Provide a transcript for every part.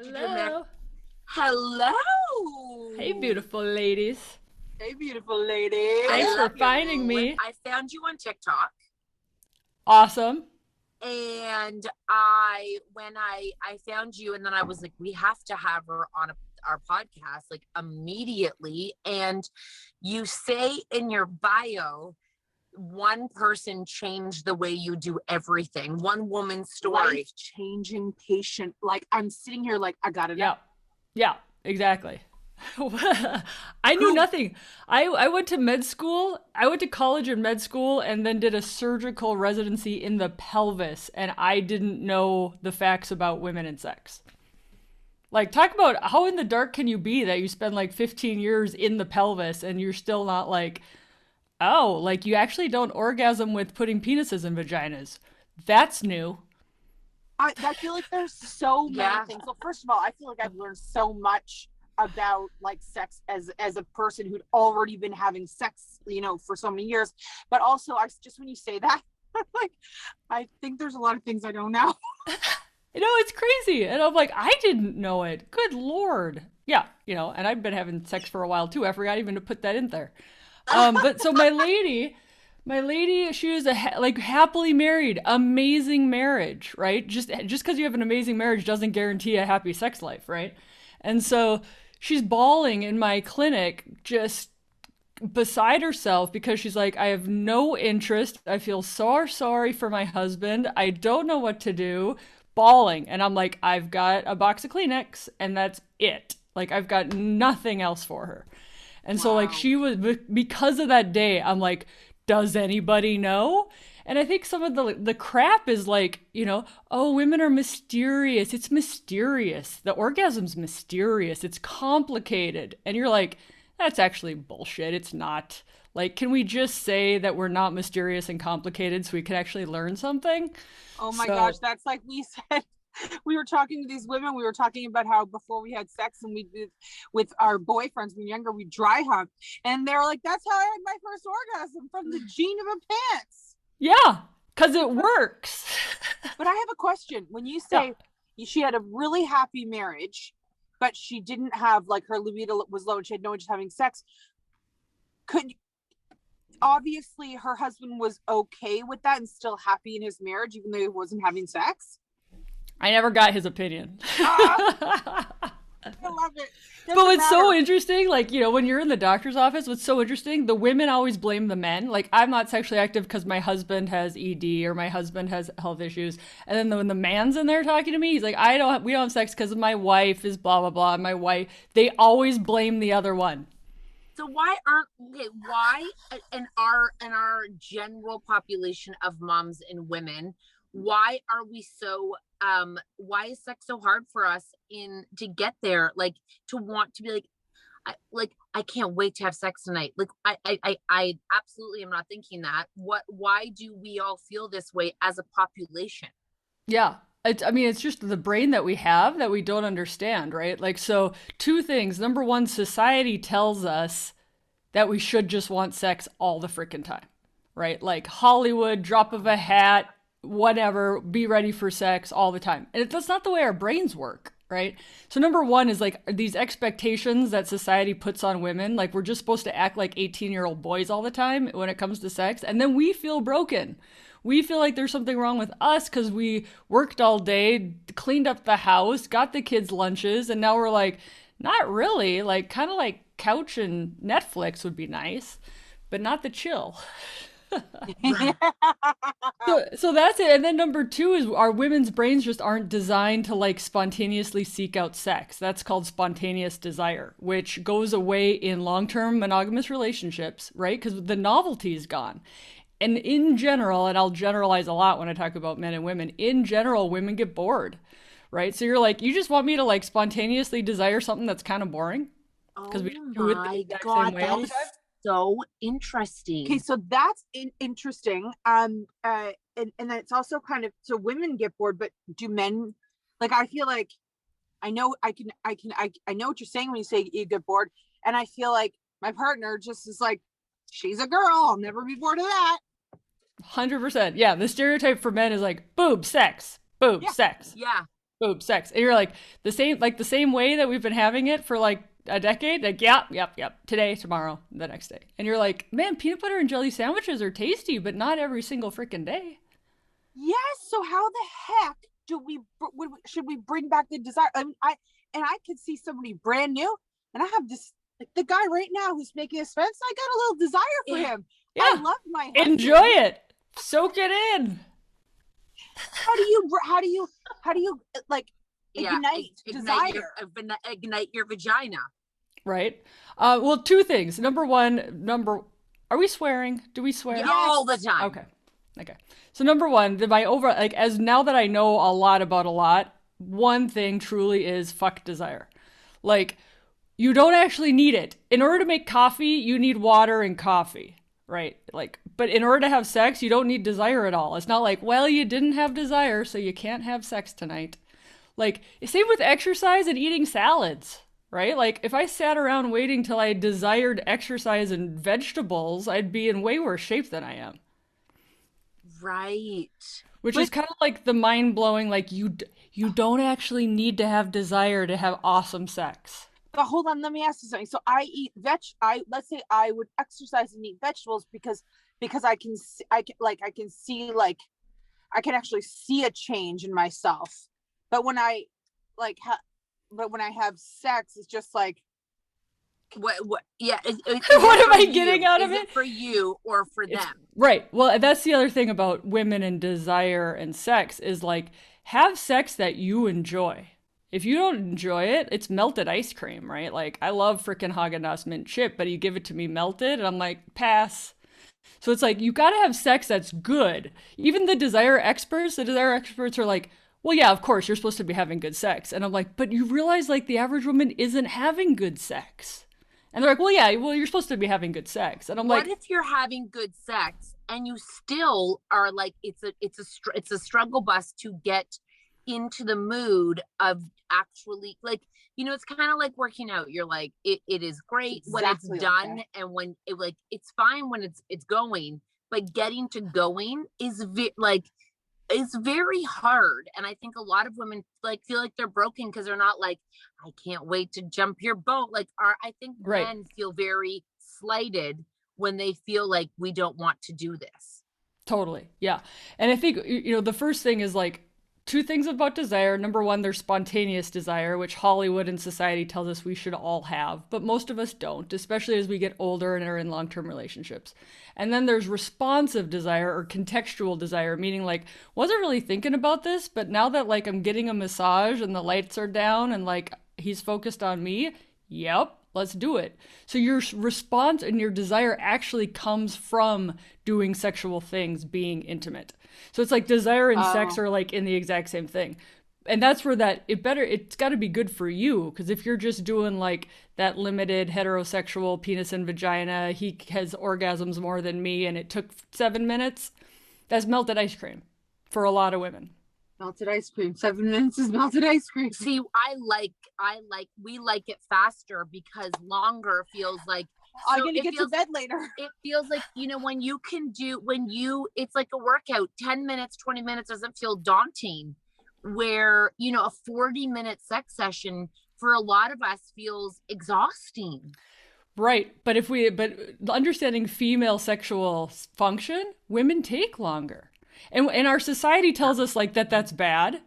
Hello. Hello. Hey, beautiful ladies. Hey, beautiful lady. Thanks for love finding you. me. I found you on TikTok, Awesome. and when I found you, and then I was like, we have to have her on our podcast like immediately. And you say in your bio, one person changed the way you do everything. One woman's story. Life-changing patient. Like, I'm sitting here like, I got it. Yeah. Yeah, exactly. I knew nothing. I went to med school. I went to college and med school and then did a surgical residency in the pelvis. And I didn't know the facts about women and sex. Like, talk about how in the dark can you be that you spend like 15 years in the pelvis and you're still not like, oh, like you actually don't orgasm with putting penises in vaginas. That's new. I feel like there's so many Yeah. things. So first of all, I feel like I've learned so much about like sex as a person who'd already been having sex, for so many years. But also, I just when you say that, like, I think there's a lot of things I don't know. You know, it's crazy. And I'm like, I didn't know it. Good Lord. Yeah, and I've been having sex for a while too. I forgot even to put that in there. But so my lady, she was like happily married, amazing marriage, right? Just because you have an amazing marriage doesn't guarantee a happy sex life, right? And so she's bawling in my clinic, just beside herself because she's like, I have no interest. I feel so sorry for my husband. I don't know what to do. Bawling. And I'm like, I've got a box of Kleenex and that's it. Like, I've got nothing else for her. And so, like, she was, because of that day, I'm like, does anybody know? And I think some of the crap is like, oh, women are mysterious. It's mysterious. The orgasm's mysterious. It's complicated. And you're like, that's actually bullshit. It's not. Like, can we just say that we're not mysterious and complicated so we can actually learn something? Oh my So, gosh, that's like we said. We were talking to these women. We were talking about how before we had sex and we did with our boyfriends when we were younger, we dry hump, and they're like, "That's how I had my first orgasm from the jean of a pants." yeah, because it works. But I have a question. When you Yeah. say she had a really happy marriage, but she didn't have, like, her libido was low and she had no interest having sex, could obviously her husband was okay with that and still happy in his marriage, even though he wasn't having sex? I never got his opinion. I love it. But Doesn't what's so matter. interesting, like, when you're in the doctor's office, what's so interesting, the women always blame the men. Like, I'm not sexually active because my husband has ED or my husband has health issues. And then when the man's in there talking to me, he's like, we don't have sex because my wife is blah, blah, blah. And my wife, they always blame the other one. So why in our general population of moms and women, why are we so why is sex so hard for us to get there, like to want to be I can't wait to have sex tonight, like I absolutely am not thinking that. Why do we all feel this way as a population? Yeah. It's just the brain that we have that we don't understand, right? Like, so two things. Number one, society tells us that we should just want sex all the freaking time, right? Like Hollywood, drop of a hat, whatever, be ready for sex all the time. And that's not the way our brains work, right? So number one is like these expectations that society puts on women. Like, we're just supposed to act like 18-year-old boys all the time when it comes to sex. And then we feel broken. We feel like there's something wrong with us because we worked all day, cleaned up the house, got the kids lunches, and now we're like, not really. Like, kind of like couch and Netflix would be nice, but not the chill. So that's it. And then number two is our women's brains just aren't designed to like spontaneously seek out sex. That's called spontaneous desire, which goes away in long-term monogamous relationships, right? Because the novelty is gone. And in general, and I'll generalize a lot when I talk about men and women, in general, women get bored, right? So you're like, you just want me to like spontaneously desire something that's kind of boring? Because we Oh do it the my exact God, same way that all the is time. so interesting. Okay, so that's interesting. And then it's also kind of, so women get bored, but do men? Like, I feel like I know what you're saying when you say you get bored, and I feel like my partner just is like, she's a girl, I'll never be bored of that. 100%. Yeah, the stereotype for men is like boob, sex, boob, Yeah. sex. Yeah. boom, sex. And you're like, the same way that we've been having it for like a decade. Like, yep. Today, tomorrow, the next day. And you're like, man, peanut butter and jelly sandwiches are tasty, but not every single freaking day. Yes. So how the heck should we bring back the desire? I mean, I could see somebody brand new, and I have this, like, the guy right now who's making a fence. I got a little desire for him. Yeah. I love my husband. Enjoy it. Soak it in. How do you like ignite desire? Ignite your vagina. Right. Well, two things. Number one, are we swearing? Do we swear? Yes. All the time. Okay. So number one, as now that I know a lot about a lot, one thing truly is fuck desire. Like, you don't actually need it. In order to make coffee, you need water and coffee, right? Like, but in order to have sex, you don't need desire at all. It's not like, well, you didn't have desire, so you can't have sex tonight. Like, same with exercise and eating salads, right? Like, if I sat around waiting till I desired exercise and vegetables, I'd be in way worse shape than I am. Right. Which is kind of like the mind-blowing, like, you don't actually need to have desire to have awesome sex. But hold on, let me ask you something. So I eat let's say I would exercise and eat vegetables because I can actually see a change in myself. But when I have sex, it's just like, what yeah, what am I getting out of it? Is it for you or for them? Right. Well, that's the other thing about women and desire and sex is, like, have sex that you enjoy. If you don't enjoy it, it's melted ice cream, right? Like, I love freaking Haagen-Dazs mint chip, but you give it to me melted and I'm like, pass. So it's like, you gotta have sex that's good. Even the desire experts are like, well, yeah, of course, you're supposed to be having good sex. And I'm like, but you realize, like, the average woman isn't having good sex. And they're like, well, yeah, well, you're supposed to be having good sex. And I'm like, what if you're having good sex and you still are like, it's a struggle bus to get into the mood of actually, like, it's kind of like working out. You're like, it is great when it's done, and when it's fine when it's going, but getting to going is it's very hard. And I think a lot of women feel like they're broken because they're not like, I can't wait to jump your boat. I think men feel very slighted when they feel like we don't want to do this. Totally. Yeah. And I think, the first thing is, like, two things about desire. Number one, there's spontaneous desire, which Hollywood and society tells us we should all have, but most of us don't, especially as we get older and are in long-term relationships. And then there's responsive desire or contextual desire, meaning, like, wasn't really thinking about this, but now that, like, I'm getting a massage and the lights are down and, like, he's focused on me, yep, let's do it. So your response and your desire actually comes from doing sexual things, being intimate. So it's like desire and sex are, like, in the exact same thing. And that's where it's got to be good for you. Because if you're just doing, like, that limited heterosexual penis and vagina, he has orgasms more than me and it took 7 minutes, that's melted ice cream for a lot of women. Melted ice cream. 7 minutes is melted ice cream. See, we like it faster because longer feels like, I'm going to get to bed later. It feels like, it's like a workout. 10 minutes, 20 minutes doesn't feel daunting, where, a 40-minute sex session for a lot of us feels exhausting. Right. But understanding female sexual function, women take longer. And our society tells us, like, that's bad.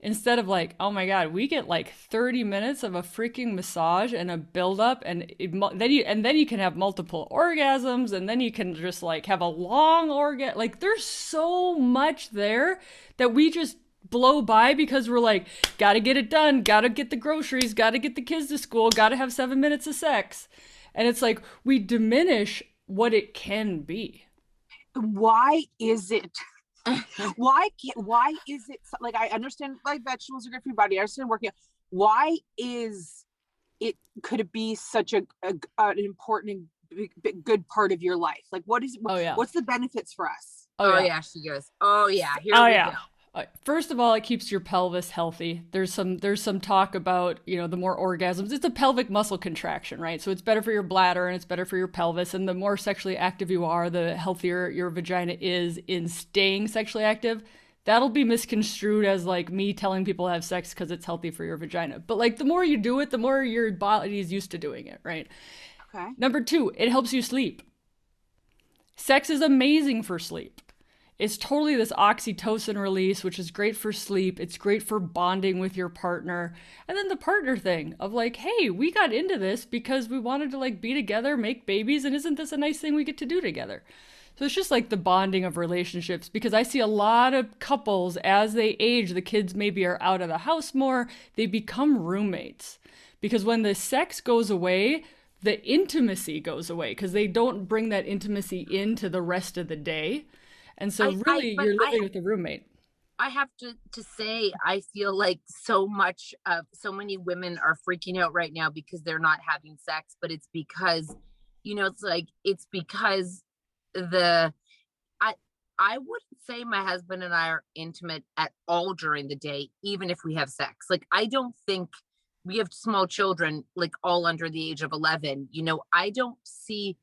Instead of, like, oh my God, we get like 30 minutes of a freaking massage and a buildup, and then you can have multiple orgasms, and then you can just, like, have a long orgasm. Like, there's so much there that we just blow by because we're like, gotta get it done, gotta get the groceries, gotta get the kids to school, gotta have 7 minutes of sex. And it's like, we diminish what it can be. Why is it? Why is it, like, I understand, like, vegetables are good for your body, I understand working out. Why could it be such an important and good part of your life? Like, what's the benefits for us? She goes, here we go. First of all, it keeps your pelvis healthy. There's some talk about, the more orgasms. It's a pelvic muscle contraction, right? So it's better for your bladder and it's better for your pelvis. And the more sexually active you are, the healthier your vagina is in staying sexually active. that'll be misconstrued as like me telling people to have sex because it's healthy for your vagina. But like the more you do it, the more your body is used to doing it, right? Okay. Number two, it helps you sleep. Sex is amazing for sleep. It's totally this oxytocin release, which is great for sleep. It's great for bonding with your partner. And then the partner thing of like, hey, we got into this because we wanted to like be together, make babies, and isn't this a nice thing we get to do together? So it's just like the bonding of relationships, because I see a lot of couples as they age, the kids maybe are out of the house more, they become roommates. Because when the sex goes away, the intimacy goes away because they don't bring that intimacy into the rest of the day. And so really you're living with a roommate. I have to say, I feel like so many women are freaking out right now because they're not having sex, but it's because, it's because I wouldn't say my husband and I are intimate at all during the day, even if we have sex. Like, I don't think we have small children, like all under the age of 11. I see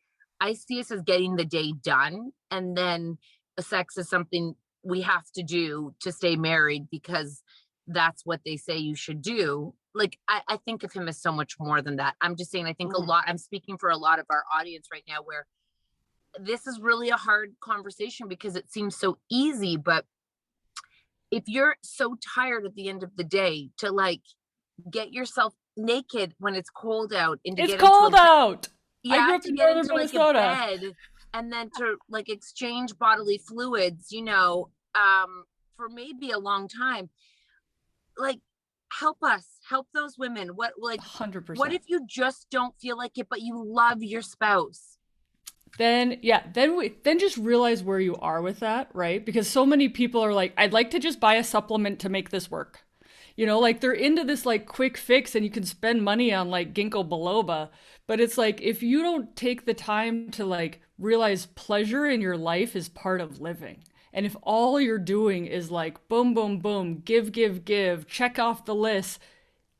us as getting the day done. And then sex is something we have to do to stay married because that's what they say you should do. Like, I think of him as so much more than that. I'm just saying, I think I'm speaking for a lot of our audience right now, where this is really a hard conversation because it seems so easy. But if you're so tired at the end of the day to like get yourself naked when it's cold out, and it's cold out. Yeah, I grew up in northern Minnesota. Like a bed, and then to like exchange bodily fluids, for maybe a long time. Like, help those women. What, like, 100%. What if you just don't feel like it, but you love your spouse? Then just realize where you are with that, right? Because so many people are like, I'd like to just buy a supplement to make this work. Like they're into this like quick fix, and you can spend money on like ginkgo biloba. But it's like, if you don't take the time to like realize pleasure in your life is part of living. And if all you're doing is like boom, boom, boom, give, check off the list,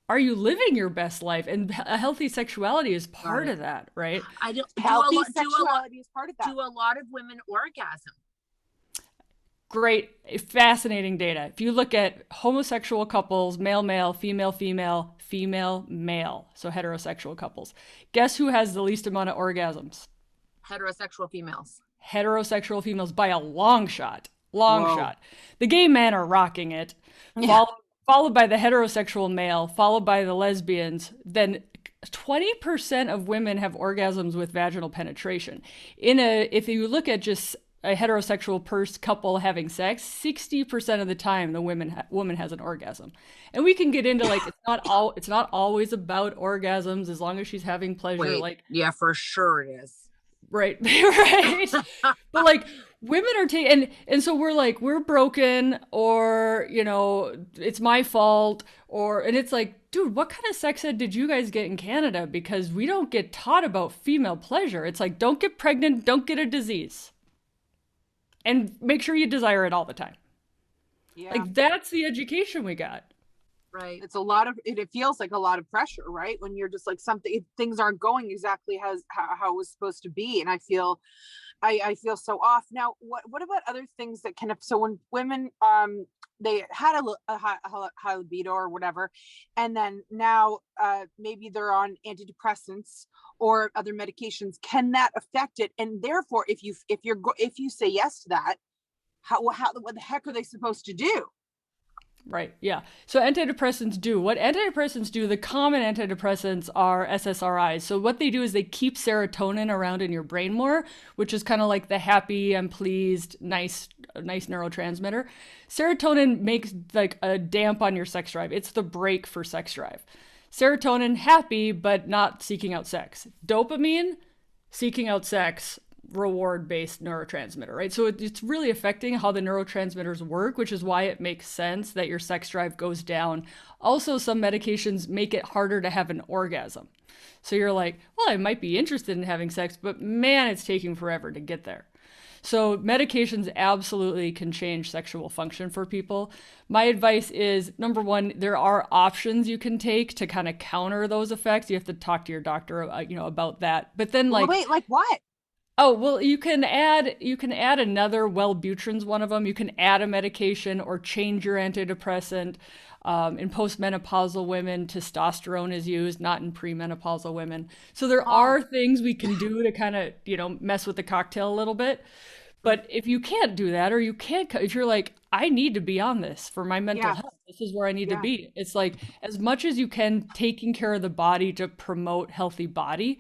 are you living your best life? And a healthy sexuality is part of that, right? Healthy sexuality is part of that. Do a lot of women orgasm? Great, fascinating data. If you look at homosexual couples, male, female, male, so heterosexual couples, guess who has the least amount of orgasms? Heterosexual females. Heterosexual females by a long shot. Shot. The gay men are rocking it. Yeah. Followed by the heterosexual male, followed by the lesbians. Then 20% of women have orgasms with vaginal penetration. If you look at just a heterosexual couple having sex, 60% of the time the woman has an orgasm. And we can get into like, it's not always about orgasms as long as she's having pleasure. Wait, yeah, for sure it is. Right. Right. But like, women are taking, and so we're like, we're broken, or, it's my fault, and it's like, dude, what kind of sex ed did you guys get in Canada? Because we don't get taught about female pleasure. It's like, don't get pregnant, don't get a disease. And make sure you desire it all the time. Yeah. Like, that's the education we got. Right. It's it feels like a lot of pressure, right? When you're just like things aren't going exactly how it was supposed to be. And I feel so off. Now, what about other things that so when women, they had a high libido or whatever, and then now maybe they're on antidepressants or other medications, can that affect it? And therefore, if you say yes to that, what the heck are they supposed to do? Right. Yeah. So what antidepressants do, the common antidepressants are SSRIs. So what they do is they keep serotonin around in your brain more, which is kind of like the happy, I'm pleased, nice neurotransmitter. Serotonin makes like a damp on your sex drive. It's the brake for sex drive. Serotonin, happy, but not seeking out sex. Dopamine, seeking out sex, reward-based neurotransmitter, right? So it's really affecting how the neurotransmitters work, which is why it makes sense that your sex drive goes down. Also, some medications make it harder to have an orgasm. So you're like, well, I might be interested in having sex, but man, it's taking forever to get there. So medications absolutely can change sexual function for people. My advice is, number one, there are options you can take to kind of counter those effects. You have to talk to your doctor, about that. But then, like, wait, like what? Oh, well, you can add another Wellbutrin's one of them. You can add a medication or change your antidepressant. In postmenopausal women, testosterone is used, not in premenopausal women. So there Oh, are things we can do to kind of, mess with the cocktail a little bit. mm, But if you can't do that, or you can't, if you're like, I need to be on this for my mental yeah, health, this is where I need to yeah. be. It's like as much as you can, taking care of the body to promote healthy body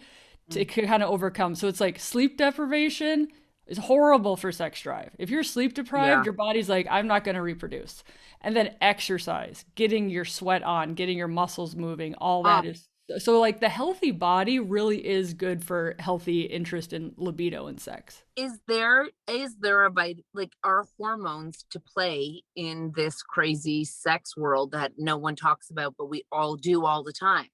to Mm. kind of overcome. So it's like sleep deprivation is horrible for sex drive. If you're sleep deprived, Yeah. your body's like, I'm not going to reproduce. And then exercise, getting your sweat on, getting your muscles moving, all Ah, that is so like the healthy body really is good for healthy interest in libido and sex. Is there a like are hormones to play in this crazy sex world that no one talks about, but we all do all the time?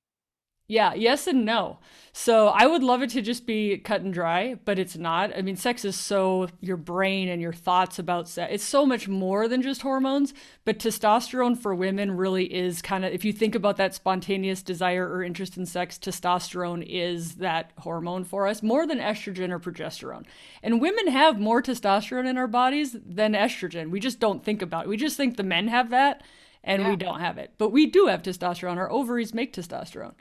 Yeah, yes and no. So I would love it to just be cut and dry, but it's not. I mean, sex is so your brain and your thoughts about sex. It's so much more than just hormones, but testosterone for women really is kind of, if you think about that spontaneous desire or interest in sex, testosterone is that hormone for us more than estrogen or progesterone. And women have more testosterone in our bodies than estrogen. We just don't think about it. We just think the men have that and we yeah. don't have it. But we do have testosterone. Our ovaries make testosterone.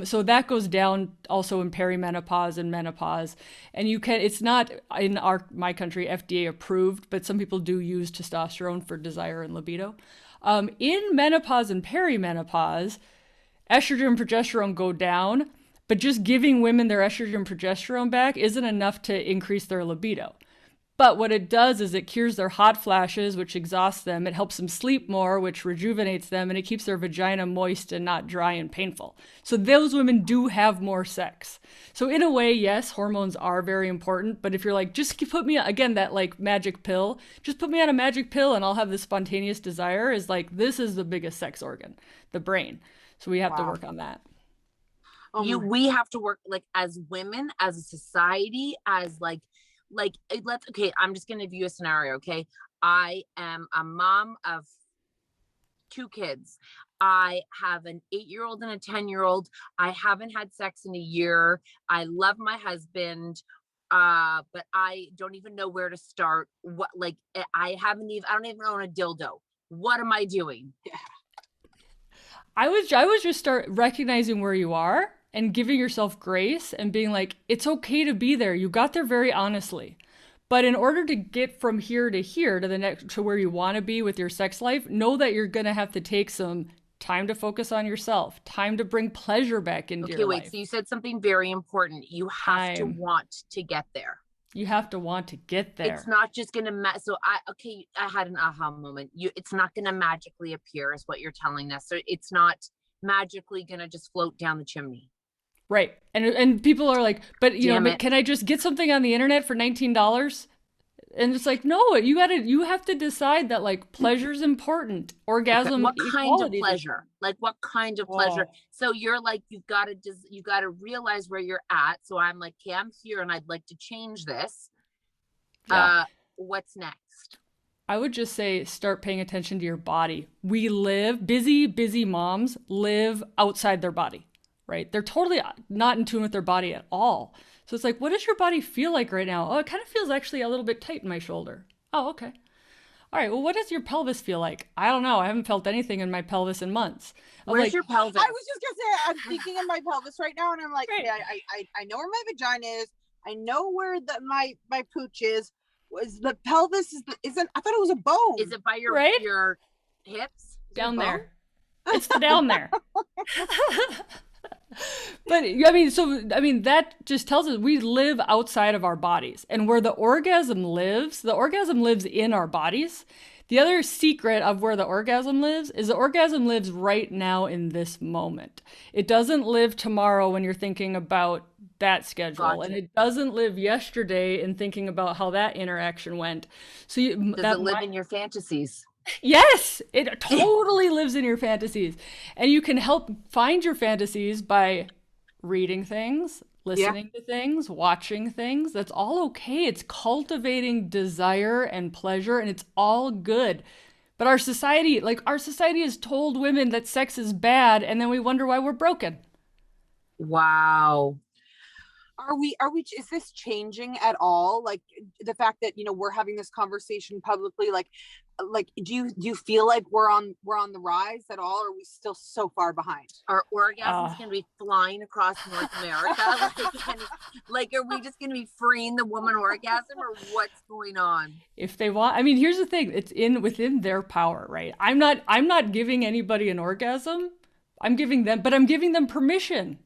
So that goes down also in perimenopause and menopause. And it's not in my country FDA approved, but some people do use testosterone for desire and libido. In menopause and perimenopause, estrogen and progesterone go down, but just giving women their estrogen and progesterone back isn't enough to increase their libido. But what it does is it cures their hot flashes, which exhausts them. It helps them sleep more, which rejuvenates them, and it keeps their vagina moist and not dry and painful. So those women do have more sex. So in a way, yes, hormones are very important. But if you're like, just put me again that like magic pill, just put me on a magic pill and I'll have this spontaneous desire. Is like this is the biggest sex organ, the brain. So we have to Wow. work on that. Um, We have to work like as women, as a society, as let's okay, I'm just gonna give you a scenario, okay? I am a mom of two kids. I have an 8-year-old and a 10-year-old. I haven't had sex in a year. I love my husband. But I don't even know where to start. What like I don't even own a dildo. What am I doing? I was just start recognizing where you are and giving yourself grace and being like, it's okay to be there. You got there very honestly. But in order to get from here to the next to where you want to be with your sex life, know that you're going to have to take some time to focus on yourself, time to bring pleasure back into Okay, your wait. life. So you said something very important. You have to Time. want to get there. You have to want to get It's there. not just gonna so I had an aha moment. It's not gonna magically appear is what you're telling us. So it's not magically gonna just float down the chimney. Right. And people are like, Damn but it. can I just get something on the internet for $19? And it's like, no, you have to decide that like pleasure's important. Okay. Orgasm What kind of equality is pleasure? important. Like what kind of pleasure? oh, So you're like, you gotta realize where you're at. So I'm like, okay, I'm here and I'd like to change this. Yeah. Uh what's next? I would just say start paying attention to your body. We live, busy moms live outside their body, right? They're totally not in tune with their body at all. So it's like, what does your body feel like right now? Oh, it kind of feels actually a little bit tight in my shoulder. Oh, okay. All right. Well, what does your pelvis feel like? I don't know. I haven't felt anything in my pelvis in months. I'm Where's like, your pelvis? I was just gonna say I'm thinking in my pelvis right now, and I'm like, right. okay, I know where my vagina is. I know where my pooch is. Was the pelvis isn't? I thought it was a bone. Is it by Right? your hips? Is it a Down bone? there. It's the down there. But I mean that just tells us we live outside of our bodies, and where the orgasm lives in our bodies. The other secret of where the orgasm lives is the orgasm lives right now in this moment. It doesn't live tomorrow when you're thinking about that schedule, and Gotcha. it doesn't live yesterday in thinking about how that interaction went. So Does it live in your fantasies? yes, it totally lives in your fantasies. And you can help find your fantasies by reading things, Yeah. listening to things, watching things. That's all okay. It's cultivating desire and pleasure, and it's all good. But our society has told women that sex is bad, and then we wonder why we're broken. Wow. Is this changing at all? Like the fact that, we're having this conversation publicly, like do you feel like we're on the rise at all, or are we still so far behind? Are orgasms going to be flying across North America? like, are we just going to be freeing the woman orgasm, or what's going on? If they want, I mean, here's the thing, it's within their power, right? I'm not giving anybody an orgasm. I'm giving them permission.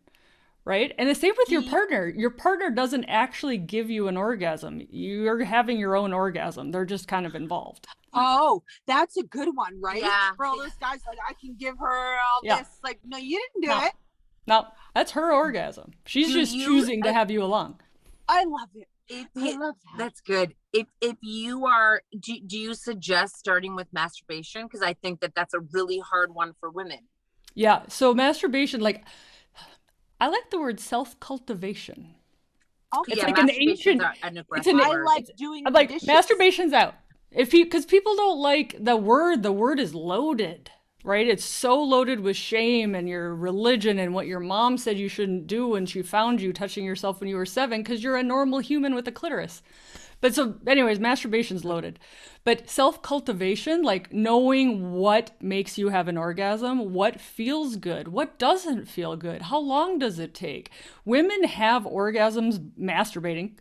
Right? And the same with your partner. Your partner doesn't actually give you an orgasm. You're having your own orgasm. They're just kind of involved. Oh, that's a good one, right? Yeah. For all those guys, like, I can give her all this. Like, no, you didn't do it. No, that's her orgasm. She's just choosing to have you along. I love it. I love that. That's good. If you are, do you suggest starting with masturbation? Because I think that's a really hard one for women. Yeah. So masturbation, like, I like the word self-cultivation. Okay. It's like an ancient. I like doing. Like dishes. Masturbation's out. Because people don't like the word. The word is loaded, right? It's so loaded with shame and your religion and what your mom said you shouldn't do when she found you touching yourself when you were 7, because you're a normal human with a clitoris. But so, anyways, masturbation's loaded. But self-cultivation, like knowing what makes you have an orgasm, what feels good, what doesn't feel good, how long does it take? Women have orgasms masturbating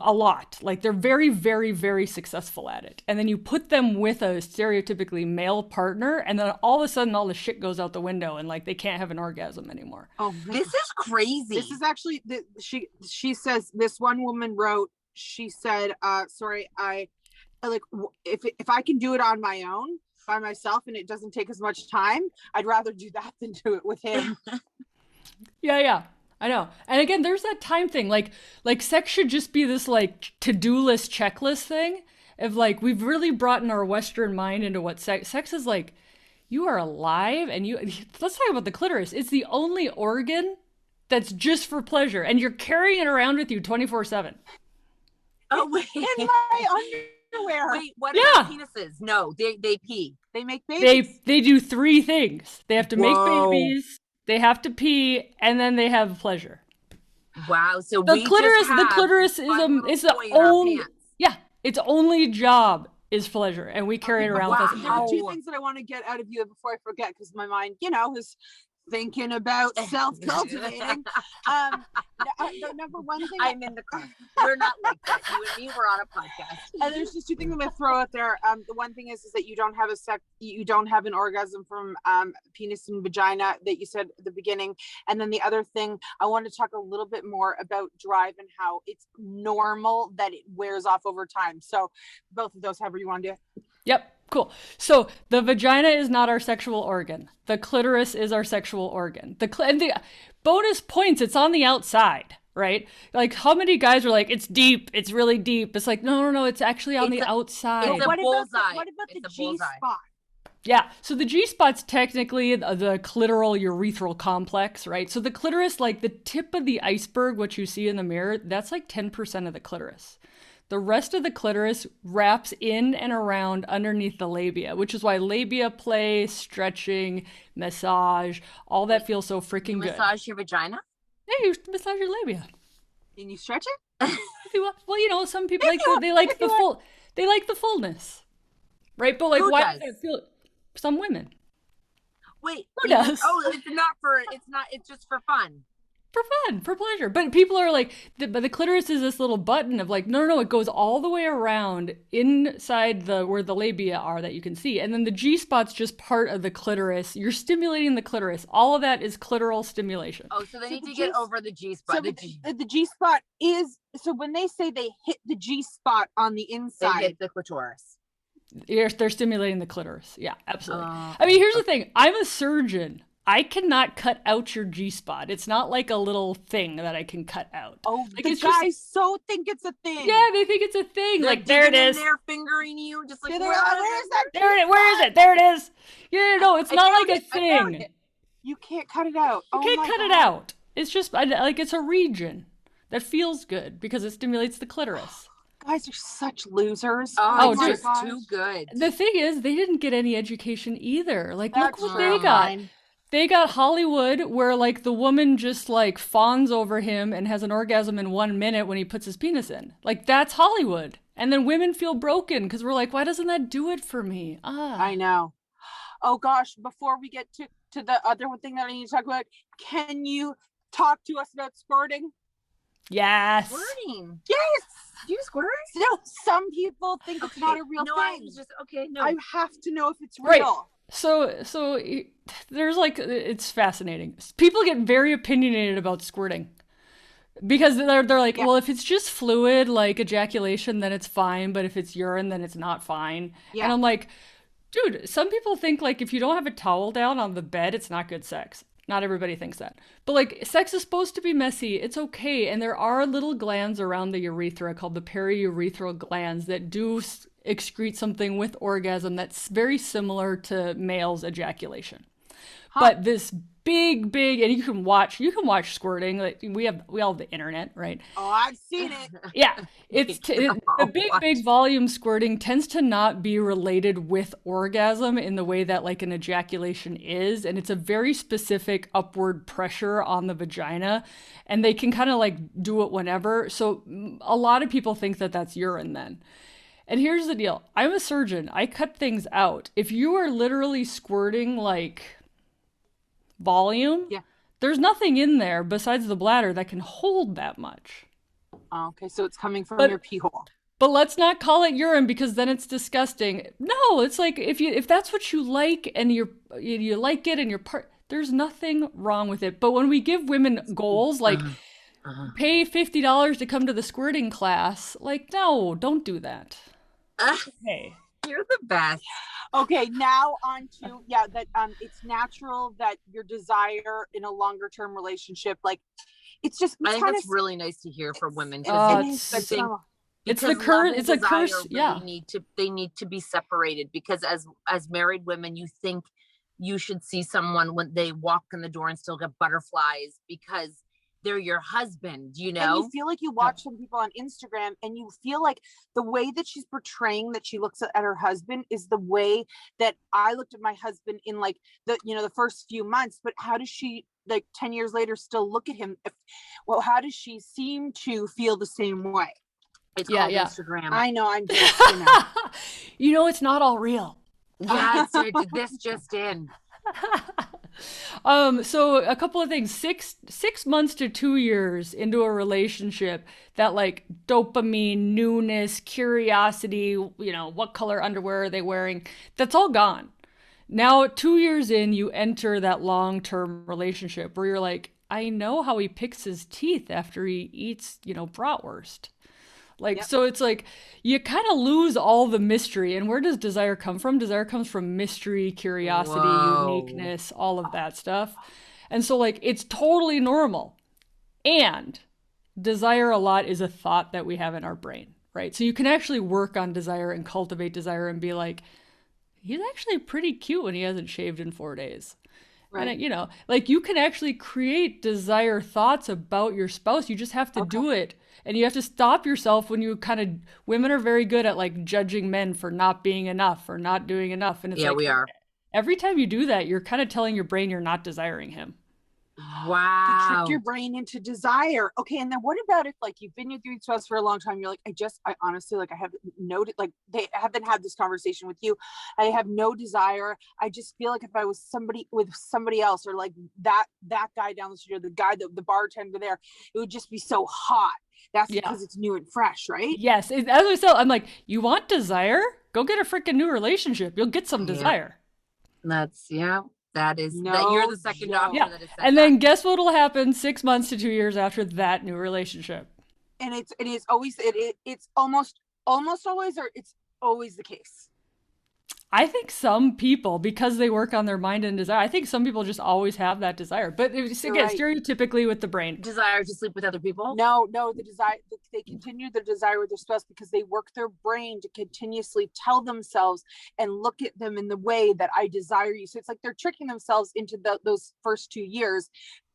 a lot. Like they're very, very, very successful at it. And then you put them with a stereotypically male partner, and then all of a sudden all the shit goes out the window and like they can't have an orgasm anymore. Oh, this is crazy. This is actually, she says, this one woman wrote, she said, sorry, I like, if I can do it on my own by myself and it doesn't take as much time, I'd rather do that than do it with him. Yeah, I know. And again, there's that time thing. Like sex should just be this like to-do list checklist thing of like, we've really brought in our Western mind into what sex is like. You are alive and let's talk about the clitoris. It's the only organ that's just for pleasure, and you're carrying it around with you 24/7. Oh, wait. In my underwear. Wait, what about penises? No, they pee. They make babies. They do 3 things. They have to make babies, they have to pee, and then they have pleasure. Wow. So the clitoris is the only its only job is pleasure, and we carry it around with us. There are 2 things that I want to get out of you before I forget, because my mind, is thinking about self-cultivating. Number one thing, I'm in the car. We're not like that. You and me, we're on a podcast. And there's just 2 things I'm gonna throw out there. The one thing is that you don't have an orgasm from penis and vagina that you said at the beginning. And then the other thing, I want to talk a little bit more about drive and how it's normal that it wears off over time. So both of those, however you want to do it. Yep. Cool. So the vagina is not our sexual organ. The clitoris is our sexual organ. And the bonus points, it's on the outside, right? Like how many guys are like, it's deep, it's really deep. It's like, no, it's actually on the outside. It's a bullseye. What about the G-spot? Yeah, so the G-spot's technically the clitoral urethral complex, right? So the clitoris, like the tip of the iceberg, what you see in the mirror, that's like 10% of the clitoris. The rest of the clitoris wraps in and around underneath the labia, which is why labia play, stretching, massage, all that feels so freaking good. Massage your vagina? Yeah, you massage your labia. And you stretch it? Well, some people they like the fullness, right? But like, who why does it feel? Some women. Wait, who does? It's just for fun. For fun, for pleasure. But people are like, but the clitoris is this little button of like, no, it goes all the way around inside where the labia are that you can see. And then the G-spot's just part of the clitoris. You're stimulating the clitoris. All of that is clitoral stimulation. Oh, so they need to get over the G-spot. So the G-spot is, so when they say they hit the G-spot on the inside. They hit the clitoris. They're stimulating the clitoris. Yeah, absolutely. I mean, here's the thing. I'm a surgeon. I cannot cut out your G-spot. It's not like a little thing that I can cut out. Oh, like the guys so think it's a thing. Yeah, they think it's a thing. They're like, there it is. They're fingering you. Just like, where is that? Where is it? There it is. Yeah, no, it's not like a thing. You can't cut it out. You can't cut it out. It's just like it's a region that feels good because it stimulates the clitoris. Guys are such losers. Oh, just too good. The thing is, they didn't get any education either. Like, That's look what they got. They got Hollywood where like the woman just like fawns over him and has an orgasm in 1 minute when he puts his penis in. Like that's Hollywood. And then women feel broken because we're like, why doesn't that do it for me? I know. Oh gosh, before we get to the other one thing that I need to talk about, can you talk to us about squirting? Yes. Squirting. Yes. Do you squirt? No, some people think it's not a real no, thing. I was just no. I have to know if it's Right. real. So there's like, it's fascinating. People get very opinionated about squirting because they're like, well, if it's just fluid, like ejaculation, then it's fine. But if it's urine, then it's not fine. Yeah. And I'm like, dude, some people think like if you don't have a towel down on the bed, it's not good sex. Not everybody thinks that. But like sex is supposed to be messy. It's okay. And there are little glands around the urethra called the periurethral glands that do excrete something with orgasm that's very similar to male's ejaculation. But this big, and you can watch squirting. Like we all have the internet, right? Oh, I've seen it. Yeah, the big volume squirting tends to not be related with orgasm in the way that like an ejaculation is, and it's a very specific upward pressure on the vagina, and they can kind of like do it whenever. So a lot of people think that that's urine then. And here's the deal. I'm a surgeon. I cut things out. If you are literally squirting like volume, there's nothing in there besides the bladder that can hold that much. Oh, okay, so it's coming from your pee hole. But let's not call it urine because then it's disgusting. No, it's like if that's what you like and you like it and you're there's nothing wrong with it. But when we give women goals like pay $50 to come to the squirting class, like no, don't do that. Okay. You're the best. Okay, now on to that it's natural that your desire in a longer term relationship, like it's just I think that's really nice to hear from women it's the curse. It's a curse. Really they need to be separated because as married women, you think you should see someone when they walk in the door and still get butterflies because they're your husband, you know? And you feel like you watch some people on Instagram and you feel like the way that she's portraying that she looks at her husband is the way that I looked at my husband in like the first few months, but how does she like 10 years later still look at him? How does she seem to feel the same way? It's called Instagram. I know, I'm just, it's not all real. Yeah, this just in. So a couple of things. 6 months to 2 years into a relationship, that like dopamine, newness, curiosity, what color underwear are they wearing? That's all gone. Now 2 years in, you enter that long-term relationship where you're like, I know how he picks his teeth after he eats, bratwurst. So it's like you kind of lose all the mystery. And where does desire come from? Desire comes from mystery, curiosity, uniqueness, all of that stuff. And so like it's totally normal. And desire a lot is a thought that we have in our brain, right? So you can actually work on desire and cultivate desire and be like, he's actually pretty cute when he hasn't shaved in 4 days. Right. And like you can actually create desire thoughts about your spouse. You just have to do it. And you have to stop yourself when you women are very good at like judging men for not being enough or not doing enough. And it's we are. Every time you do that, you're kind of telling your brain you're not desiring him. Wow. To trick your brain into desire. Okay, and then what about if like you've been with your spouse for a long time? You're like, I honestly like I have noted like they haven't had this conversation with you. I have no desire. I just feel like if I was with somebody else or like that guy down the street or the guy the bartender there, it would just be so hot. That's because it's new and fresh, right? Yes. As I said, I'm like, you want desire? Go get a freaking new relationship. You'll get some desire. That is that you're the second doctor that is and then guess what will happen 6 months to 2 years after that new relationship? And it's almost always, or it's always the case. I think some people, because they work on their mind and desire, I think some people just always have that desire. But stereotypically with the brain. Desire to sleep with other people? No, the desire, they continue their desire with their spouse because they work their brain to continuously tell themselves and look at them in the way that I desire you. So it's like they're tricking themselves into those first 2 years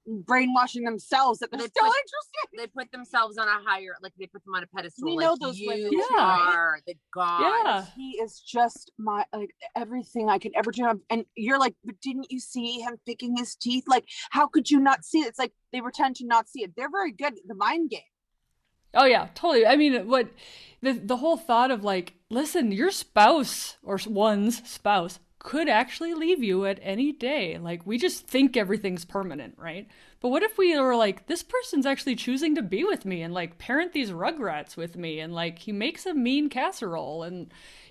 brainwashing themselves that they're still interested. They put themselves on a higher, like they put them on a pedestal. We like, know those women. You are the god. Yeah. He is just my, like, everything I could ever dream of. And you're like, but didn't you see him picking his teeth? Like, how could you not see it? It's like they pretend to not see it. They're very good at the mind game. Oh yeah, totally. I mean, what the whole thought of like, listen, your spouse or one's spouse could actually leave you at any day. Like, we just think everything's permanent, right? But what if we were like, this person's actually choosing to be with me and like parent these rugrats with me, and like he makes a mean casserole, and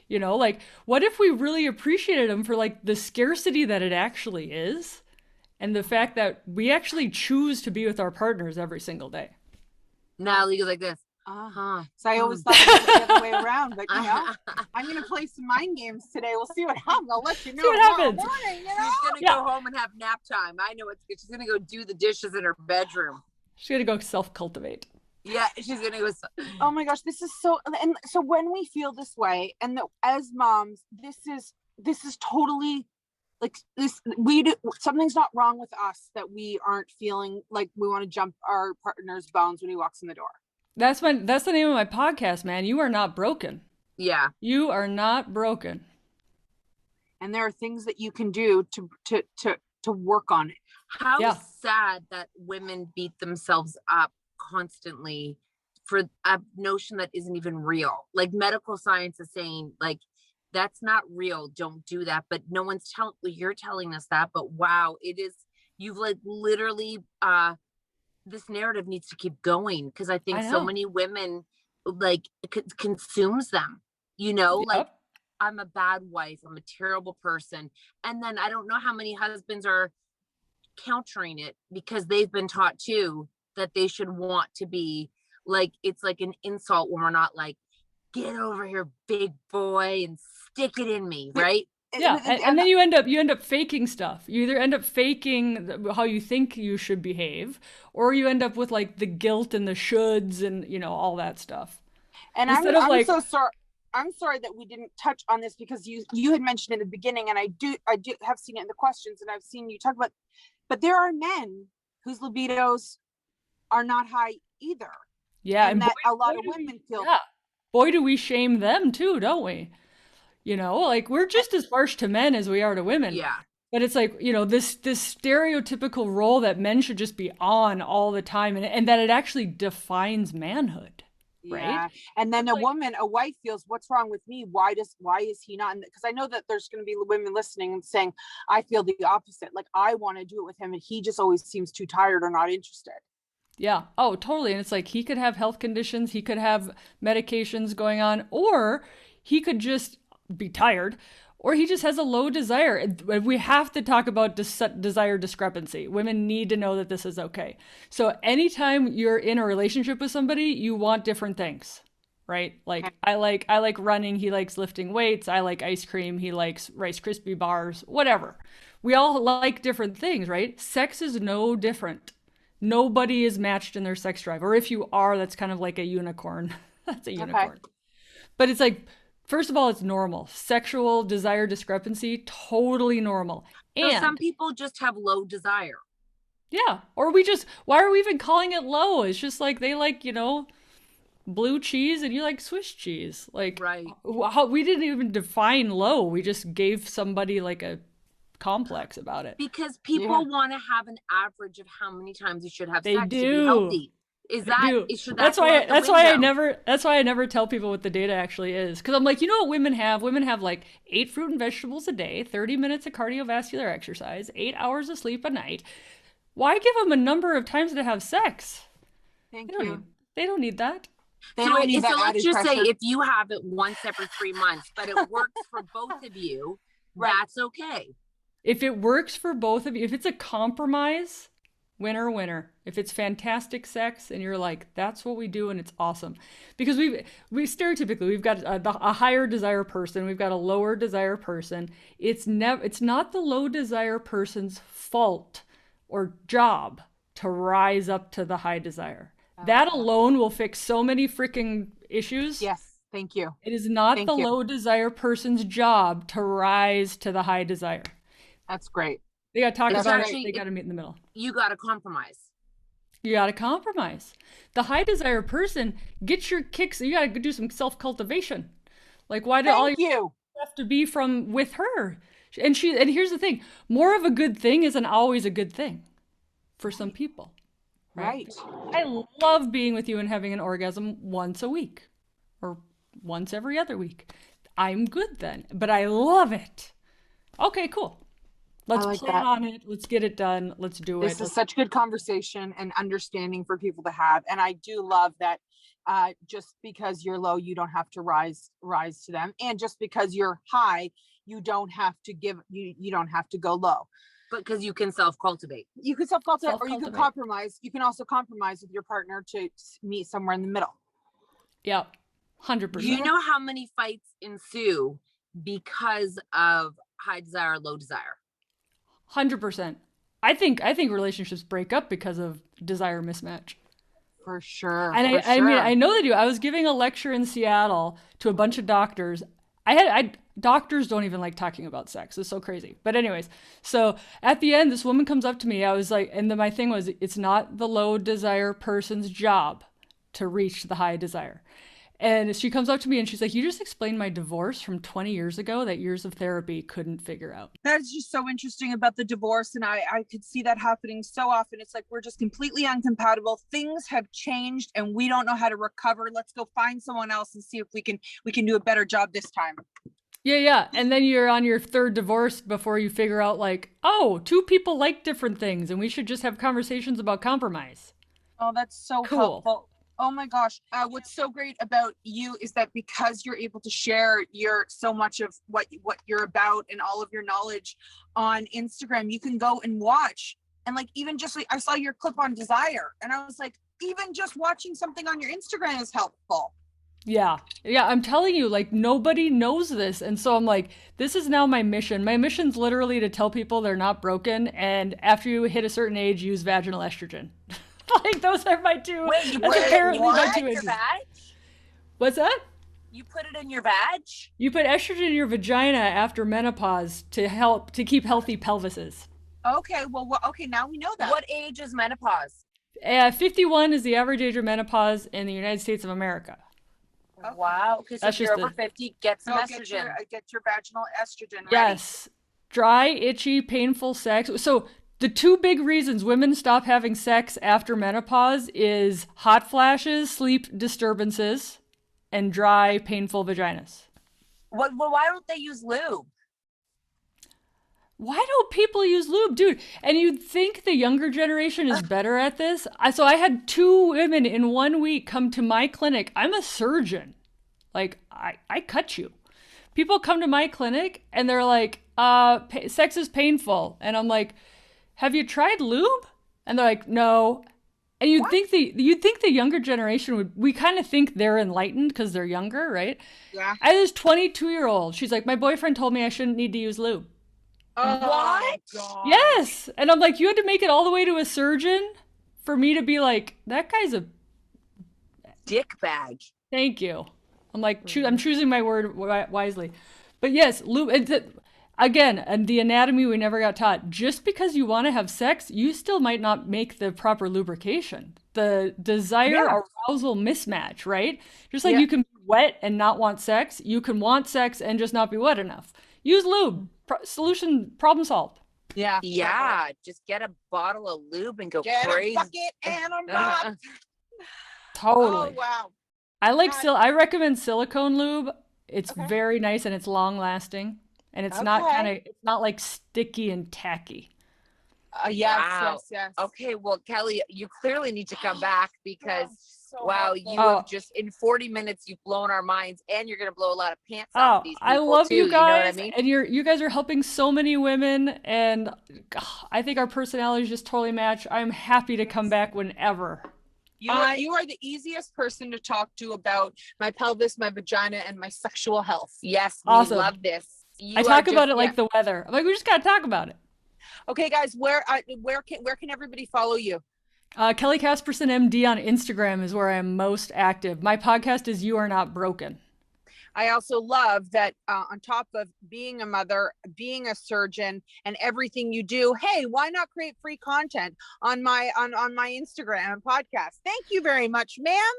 you know, like, what if we really appreciated him for like the scarcity that it actually is, and the fact that we actually choose to be with our partners every single day. Natalie goes like this. So I always thought it was the other way around, but you know, I'm gonna play some mind games today. We'll see what happens. I'll let you know what happens. Morning, you know? She's gonna go home and have nap time. I know it's good. She's gonna go do the dishes in her bedroom. She's gonna go self-cultivate. Yeah, she's gonna go. Oh my gosh, this is so. And so when we feel this way, and as moms, this is totally like this. We do something's not wrong with us that we aren't feeling like we want to jump our partner's bones when he walks in the door. That's the name of my podcast, man. You are not broken. Yeah. You are not broken. And there are things that you can do to work on it. How sad that women beat themselves up constantly for a notion that isn't even real. Like, medical science is saying, like, that's not real. Don't do that. But no one's you're telling us that. But wow, it is. You've like literally this narrative needs to keep going, because I think so many women like consumes them, you know. Like, I'm a bad wife, I'm a terrible person, and then I don't know how many husbands are countering it because they've been taught too that they should want to be like, it's like an insult when we're not like, get over here, big boy, and stick it in me, right? Yeah, and then you end up faking stuff. You either end up faking how you think you should behave, or you end up with like the guilt and the shoulds and, you know, all that stuff. And I'm so sorry. I'm sorry that we didn't touch on this, because you had mentioned in the beginning, and I do have seen it in the questions, and I've seen you talk about, but there are men whose libidos are not high either. Yeah, and that a lot of women feel. Yeah, boy, do we shame them too, don't we? You know, like, we're just as harsh to men as we are to women. Yeah. But it's like, you know, this stereotypical role that men should just be on all the time, and that it actually defines manhood, right? Yeah. And then a wife feels, what's wrong with me? Why is he not? Because I know that there's going to be women listening and saying, I feel the opposite. Like, I want to do it with him, and he just always seems too tired or not interested. Yeah. Oh, totally. And it's like, he could have health conditions, he could have medications going on, or he could just be tired, or he just has a low desire. We have to talk about desire discrepancy. Women need to know that this is okay. So anytime you're in a relationship with somebody, you want different things, right? Like, I like running, he likes lifting weights. I like ice cream, he likes Rice Krispie bars, whatever. We all like different things, right? Sex is no different. Nobody is matched in their sex drive. Or if you are, that's kind of like a unicorn. That's a unicorn. Okay. But it's like, first of all, it's normal. Sexual desire discrepancy, totally normal. And so some people just have low desire. Yeah. Or why are we even calling it low? It's just like, they like, you know, blue cheese and you like Swiss cheese. Like, right. We didn't even define low. We just gave somebody like a complex about it. Because people want to have an average of how many times you should have sex to be healthy. That's why I never tell people what the data actually is. Because I'm like, you know what women have? Women have like 8 fruit and vegetables a day, 30 minutes of cardiovascular exercise, 8 hours of sleep a night. Why give them a number of times to have sex? They don't need that. Let's just say if you have it once every 3 months, but it works for both of you, that's okay. If it works for both of you, if it's a compromise, winner, winner. If it's fantastic sex and you're like, that's what we do and it's awesome. Because we stereotypically, we've got a higher desire person, we've got a lower desire person. It's not the low desire person's fault or job to rise up to the high desire. That alone will fix so many freaking issues. Yes, thank you. It is not the low desire person's job to rise to the high desire. That's great. They got to talk It's about actually- it. They got to meet in the middle. You got to compromise. You got to compromise. The high desire person gets your kicks. You got to do some self-cultivation. Like, why do all Thank you. have to be from with her? And here's the thing: more of a good thing isn't always a good thing for some people. Right. I love being with you and having an orgasm once a week or once every other week. I'm good then, but I love it. Okay, cool. Let's like plan that. on it. Let's get it done. Let's do This it. is such good conversation and understanding for people to have. And I do love that just because you're low, you don't have to rise to them. And just because you're high, you don't have to you don't have to go low. But because you can self-cultivate. You can self-cultivate or you can Self-cultivate. compromise. You can also compromise with your partner to meet somewhere in the middle. Yeah, 100%. You know how many fights ensue because of high desire, low desire? 100%. I think relationships break up because of desire mismatch. For sure. And I mean, I know they do. I was giving a lecture in Seattle to a bunch of doctors. Doctors don't even like talking about sex. It's so crazy. But anyways, so at the end, this woman comes up to me. I was like, and then my thing was, it's not the low desire person's job to reach the high desire. And she comes up to me and she's like, you just explained my divorce from 20 years ago that years of therapy couldn't figure out. That's just so interesting about the divorce. And I could see that happening so often. It's like, we're just completely uncompatible. Things have changed and we don't know how to recover. Let's go find someone else and see if we can do a better job this time. Yeah. And then you're on your third divorce before you figure out like, oh, two people like different things and we should just have conversations about compromise. Oh, that's so Cool. helpful. Oh my gosh. What's so great about you is that because you're able to share so much of what you're about and all of your knowledge on Instagram, you can go and watch. And like, even just like, I saw your clip on desire and I was like, even just watching something on your Instagram is helpful. Yeah, I'm telling you, like, nobody knows this. And so I'm like, this is now my mission. My mission's literally to tell people they're not broken. And after you hit a certain age, use vaginal estrogen. Like, those are my two. Wait, you that's put apparently it my in two your ages. vag? What's that? You put it in your vag? You put estrogen in your vagina after menopause to keep healthy pelvises. Okay, okay, now we know that. What age is menopause? 51 is the average age of menopause in the United States of America. Okay. Wow. Because That's if you're just over 50, get some So estrogen. get your vaginal estrogen ready. Yes. Dry, itchy, painful sex. So the two big reasons women stop having sex after menopause is hot flashes, sleep disturbances, and dry, painful vaginas. Why don't they use lube? Why don't people use lube? Dude, and you'd think the younger generation is better at this. So I had 2 women in 1 week come to my clinic. I'm a surgeon. Like, I cut you. People come to my clinic and they're like, sex is painful. And I'm like, have you tried lube? And they're like, no. And you'd think the younger generation we kind of think they're enlightened because they're younger, right? Yeah. I had this 22-year-old. She's like, my boyfriend told me I shouldn't need to use lube. What? God. Yes. And I'm like, you had to make it all the way to a surgeon for me to be like, that guy's a Dick bag. thank you. I'm like, I'm choosing my word wisely. But yes, lube, again, and the anatomy we never got taught. Just because you want to have sex, you still might not make the proper lubrication. The desire arousal mismatch, right? Just like you can be wet and not want sex, you can want sex and just not be wet enough. Use lube. Solution, problem solved. Yeah. Yeah. Just get a bottle of lube and go Get crazy. a bucket and a mop. Totally. Oh, wow. I like I recommend silicone lube. It's very nice and it's long lasting, and it's it's not like sticky and tacky. Yes, Wow. yes. Okay, well, Kelly, you clearly need to come back because So wow, helpful. you have just in 40 minutes you've blown our minds, and you're gonna blow a lot of pants off these people I love too. you guys, You know what I mean? and you guys are helping so many women, and I think our personalities just totally match. I'm happy to come back whenever. You are the easiest person to talk to about my pelvis, my vagina, and my sexual health. Yes, Awesome. we love this. I talk about it like the weather. I'm like, we just gotta talk about it. Okay, guys, where can everybody follow you? Kelly Casperson MD on Instagram is where I'm most active. My podcast is You Are Not Broken. I also love that on top of being a mother, being a surgeon, and everything you do, hey, why not create free content on my Instagram and podcast? Thank you very much, ma'am.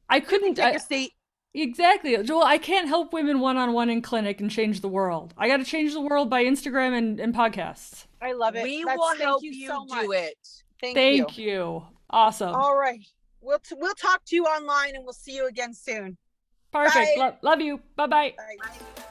I couldn't take a seat. Exactly. Joel, I can't help women one-on-one in clinic and change the world. I got to change the world by Instagram and podcasts. I love it. We will help you you so do much. it. Thank you. Awesome. All right. We'll talk to you online, and we'll see you again soon. Perfect. Bye. Love you. Bye-bye. Bye.